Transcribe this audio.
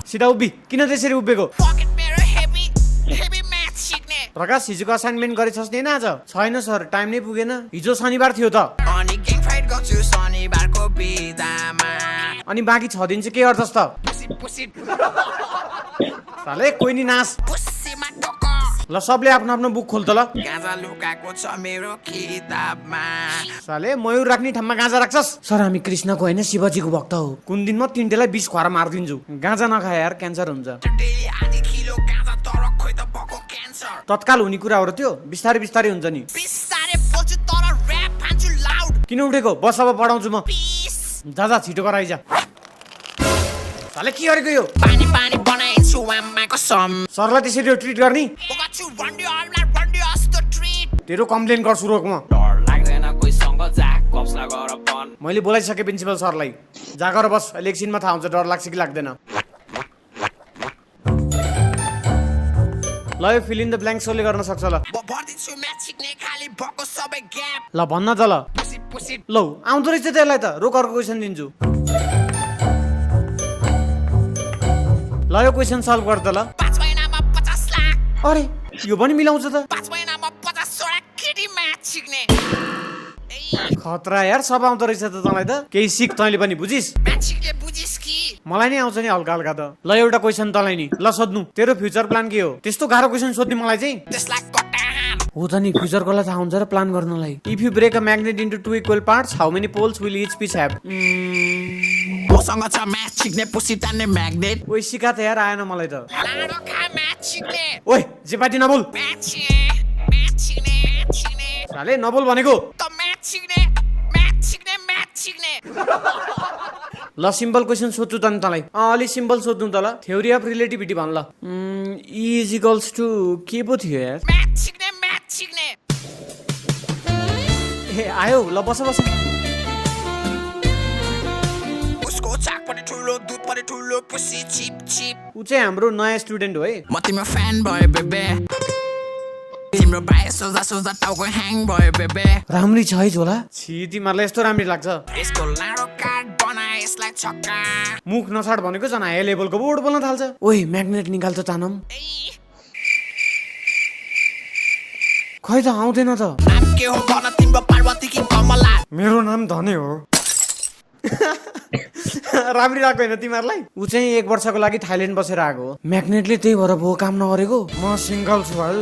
सिधा उभि किन त्यसरी उभिएको प्रकाश हिजोको असाइनमेन्ट गरेछस् नि आज छैन सर टाइम नै पुगेन हिजो शनिबार थियो त अनि बाँकी 6 दिन चाहिँ के गर्छस् त साले कोही नि नास ल सबले आफ्नो आफ्नो बुक खोल त ल साले मयूर राख्ने ठाउँमा गाँजा राख्छस् सर हामी कृष्णको होइन शिवजीको भक्त हो कुन दिन म तिनटेलाई 20 खुवाएर मारिदिन्छु गाँजा नखाए यार क्यान्सर हुन्छ तत्काल हुने कुरा हो र त्यो बिस्तारै बिस्तारै हुन्छ नि किन उठेको बस अब पढाउँछु म जा छिटो गराइ जा साले के गरेको यो पानी पानी बनाइन्छु आमाको सम सरलाई त्यसरी ट्रिट गर्ने बोकाछु वन्डी अमलाई वन्डी अस्तो ट्रिट तेरो कम्प्लेन गर्छु रोकमा डर लाग्दैन कोहीसँग जाक कप्सला गर पन मैले बोलाइसके प्रिन्सिपल सरलाई जागर बस अहिले एकछिनमा थाहा हुन्छ डर लाग्छ कि लाग्दैन ल यो फिल इन द ब्ल्याङ्क सोले गर्न सक्छ ल भर्दिन्छु म्याच सिक्ने खाली भएको सबै ग्याप ल भन्न त ल लौ आउँदो रहेछ त्यसलाई त रोक अर्को क्वेसन दिन्छु ल यो क्वेसन सल्भ गर त ल 5 महिनामा 50 लाख अरे यो पनि मिलाउँछ त 5 महिनामा 50 वटा केटी म्याच सिक्ने खतरा यार सब आउँदो रहेछ त तँलाई त केही सिक तैँले पनि बुझिस् म्याच सिक्ने बुझिस् कि मलाई नै आउँछ नि हल्का हल्का त ल एउटा क्वेसन तँलाई नि ल सोध्नु तेरो फ्युचर प्लान के हो त्यस्तो गाह्रो क्वेसन सोध्ने मलाई चाहिँ त्यसलाई कटाहान हो त नि फ्युचर कसलाई थाहा हुन्छ र प्लान गर्नलाई if you break a magnet into 2 equal parts how many poles will each piece have मसँग छ म्याच सिक्ने पुसी तान्ने म्याग्नेट ओइ सिका त यार आएन मलाई त लाडो खा म्याच सिक्ने ओइ जे पाटी नबोल म्याच सिक्ने साले नबोल भनेको त म्याच सिक्ने ल सिम्पल क्वेसन सोध्छु त नि तँलाई अलि सिम्पल सोध्नु त ल थ्योरी अफ रिलेटिभिटी भन ल ई इज इक्वल्स टु के पो थियो यार म्याच सिक्ने ए आयो ल बस उसको चाक पनि ठुलो दुध पनि ठुलो पुसी चिप ऊ चाहिँ हाम्रो नयाँ स्टुडेन्ट हो है म तिम्रो फ्यान भयो बेबे तिम्रो बाय सोच्दा टाउको ह्याङ भयो बेबे राम्री छ है झोला छि तिमीहरूलाई यस्तो राम्री लाग्छ यसको लाडो काट बनाए यसलाई छक्का मुख नछाड भनेको जना हाई लेभलको बोर्ड बोल्न थाल्छ ओइ म्याग्नेट निकाल्छ तानम खै त आउँदैन त नाम के हो भन तिम्रो पार्वती कि कमला मेरो नाम धने हो राम्री लाग्यो होइन तिमीहरूलाई ऊ चाहिँ 1 वर्षको लागि थाइल्यान्ड बसेर आएको हो म्याग्नेटले त्यही भएर भो काम नगरेको म सिङ्गल छु भाइ